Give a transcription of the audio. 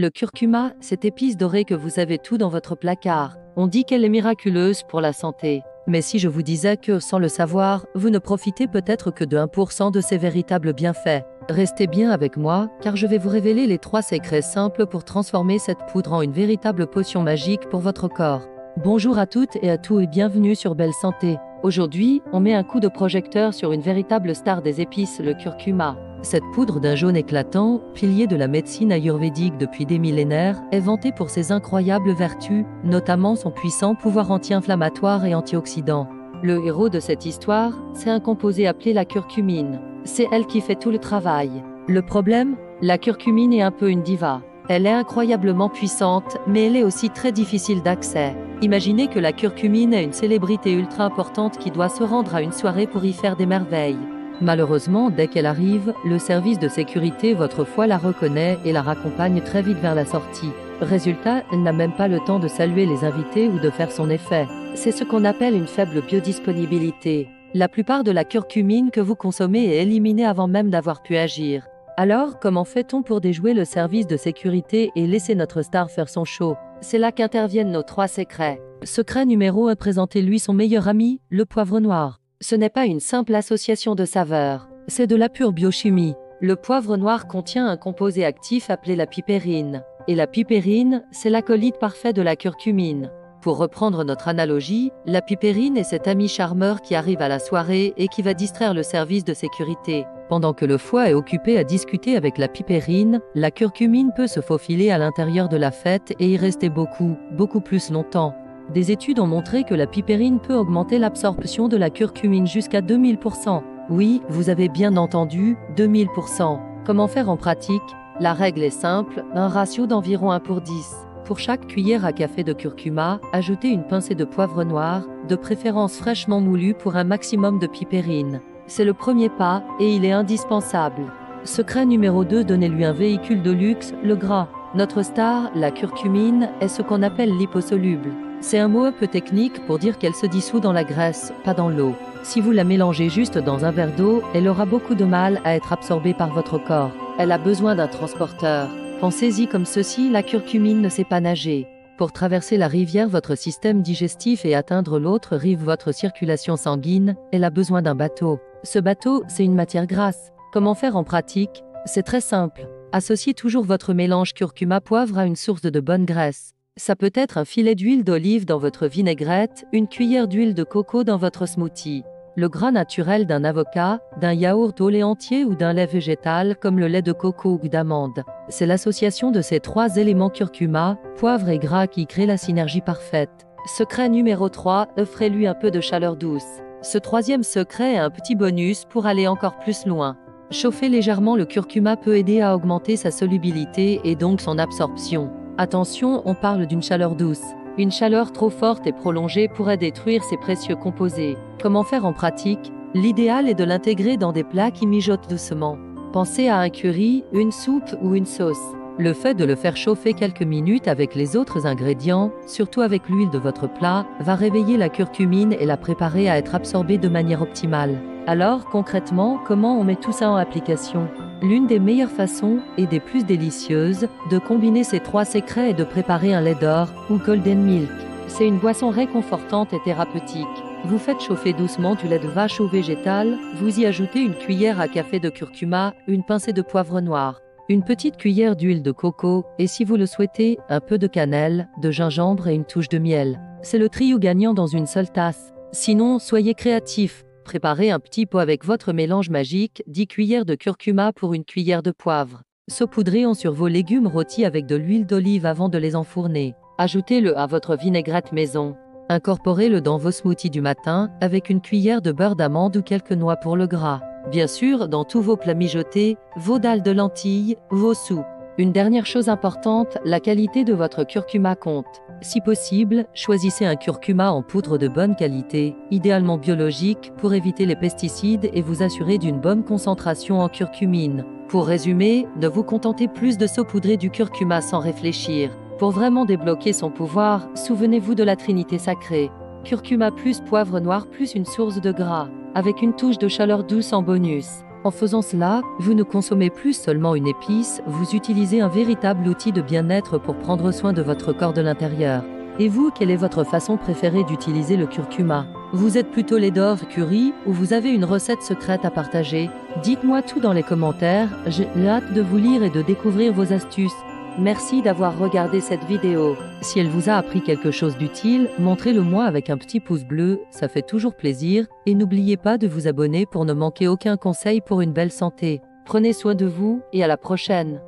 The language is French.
Le curcuma, cette épice dorée que vous avez tout dans votre placard. On dit qu'elle est miraculeuse pour la santé. Mais si je vous disais que, sans le savoir, vous ne profitez peut-être que de 1% de ses véritables bienfaits. Restez bien avec moi, car je vais vous révéler les 3 secrets simples pour transformer cette poudre en une véritable potion magique pour votre corps. Bonjour à toutes et à tous et bienvenue sur Belle Santé. Aujourd'hui, on met un coup de projecteur sur une véritable star des épices, le curcuma. Cette poudre d'un jaune éclatant, pilier de la médecine ayurvédique depuis des millénaires, est vantée pour ses incroyables vertus, notamment son puissant pouvoir anti-inflammatoire et antioxydant. Le héros de cette histoire, c'est un composé appelé la curcumine. C'est elle qui fait tout le travail. Le problème, la curcumine est un peu une diva. Elle est incroyablement puissante, mais elle est aussi très difficile d'accès. Imaginez que la curcumine est une célébrité ultra importante qui doit se rendre à une soirée pour y faire des merveilles. Malheureusement, dès qu'elle arrive, le service de sécurité votre foi la reconnaît et la raccompagne très vite vers la sortie. Résultat, elle n'a même pas le temps de saluer les invités ou de faire son effet. C'est ce qu'on appelle une faible biodisponibilité. La plupart de la curcumine que vous consommez est éliminée avant même d'avoir pu agir. Alors, comment fait-on pour déjouer le service de sécurité et laisser notre star faire son show? C'est là qu'interviennent nos 3 secrets. Secret numéro 1, présentez-lui son meilleur ami, le poivre noir. Ce n'est pas une simple association de saveurs, c'est de la pure biochimie. Le poivre noir contient un composé actif appelé la pipérine. Et la pipérine, c'est l'acolyte parfait de la curcumine. Pour reprendre notre analogie, la pipérine est cet ami charmeur qui arrive à la soirée et qui va distraire le service de sécurité. Pendant que le foie est occupé à discuter avec la pipérine, la curcumine peut se faufiler à l'intérieur de la fête et y rester beaucoup plus longtemps. Des études ont montré que la pipérine peut augmenter l'absorption de la curcumine jusqu'à 2000%. Oui, vous avez bien entendu, 2000%. Comment faire en pratique? La règle est simple, un ratio d'environ 1/10. Pour chaque cuillère à café de curcuma, ajoutez une pincée de poivre noir, de préférence fraîchement moulu pour un maximum de pipérine. C'est le premier pas, et il est indispensable. Secret numéro 2, donnez-lui un véhicule de luxe, le gras. Notre star, la curcumine, est ce qu'on appelle liposoluble. C'est un mot un peu technique pour dire qu'elle se dissout dans la graisse, pas dans l'eau. Si vous la mélangez juste dans un verre d'eau, elle aura beaucoup de mal à être absorbée par votre corps. Elle a besoin d'un transporteur. Pensez-y comme ceci, la curcumine ne sait pas nager. Pour traverser la rivière votre système digestif et atteindre l'autre rive votre circulation sanguine, elle a besoin d'un bateau. Ce bateau, c'est une matière grasse. Comment faire en pratique? C'est très simple. Associez toujours votre mélange curcuma-poivre à une source de bonne graisse. Ça peut être un filet d'huile d'olive dans votre vinaigrette, une cuillère d'huile de coco dans votre smoothie. Le gras naturel d'un avocat, d'un yaourt au lait entier ou d'un lait végétal comme le lait de coco ou d'amande. C'est l'association de ces 3 éléments curcuma, poivre et gras qui crée la synergie parfaite. Secret numéro 3, offrez-lui un peu de chaleur douce. Ce 3e secret est un petit bonus pour aller encore plus loin. Chauffer légèrement le curcuma peut aider à augmenter sa solubilité et donc son absorption. Attention, on parle d'une chaleur douce. Une chaleur trop forte et prolongée pourrait détruire ces précieux composés. Comment faire en pratique? L'idéal est de l'intégrer dans des plats qui mijotent doucement. Pensez à un curry, une soupe ou une sauce. Le fait de le faire chauffer quelques minutes avec les autres ingrédients, surtout avec l'huile de votre plat, va réveiller la curcumine et la préparer à être absorbée de manière optimale. Alors, concrètement, comment on met tout ça en application? L'une des meilleures façons, et des plus délicieuses, de combiner ces 3 secrets est de préparer un lait d'or, ou golden milk. C'est une boisson réconfortante et thérapeutique. Vous faites chauffer doucement du lait de vache ou végétal, vous y ajoutez une cuillère à café de curcuma, une pincée de poivre noir, une petite cuillère d'huile de coco, et si vous le souhaitez, un peu de cannelle, de gingembre et une touche de miel. C'est le trio gagnant dans une seule tasse. Sinon, soyez créatifs. Préparez un petit pot avec votre mélange magique, 10 cuillères de curcuma pour une cuillère de poivre. Saupoudrez-en sur vos légumes rôtis avec de l'huile d'olive avant de les enfourner. Ajoutez-le à votre vinaigrette maison. Incorporez-le dans vos smoothies du matin avec une cuillère de beurre d'amande ou quelques noix pour le gras. Bien sûr, dans tous vos plats mijotés, vos dalles de lentilles, vos soupes. Une dernière chose importante, la qualité de votre curcuma compte. Si possible, choisissez un curcuma en poudre de bonne qualité, idéalement biologique, pour éviter les pesticides et vous assurer d'une bonne concentration en curcumine. Pour résumer, ne vous contentez plus de saupoudrer du curcuma sans réfléchir. Pour vraiment débloquer son pouvoir, souvenez-vous de la Trinité sacrée. Curcuma plus poivre noir plus une source de gras, avec une touche de chaleur douce en bonus. En faisant cela, vous ne consommez plus seulement une épice, vous utilisez un véritable outil de bien-être pour prendre soin de votre corps de l'intérieur. Et vous, quelle est votre façon préférée d'utiliser le curcuma? Vous êtes plutôt lait d'or, curry, ou vous avez une recette secrète à partager? Dites-moi tout dans les commentaires, j'ai hâte de vous lire et de découvrir vos astuces. Merci d'avoir regardé cette vidéo. Si elle vous a appris quelque chose d'utile, montrez-le moi avec un petit pouce bleu, ça fait toujours plaisir, et n'oubliez pas de vous abonner pour ne manquer aucun conseil pour une belle santé. Prenez soin de vous, et à la prochaine.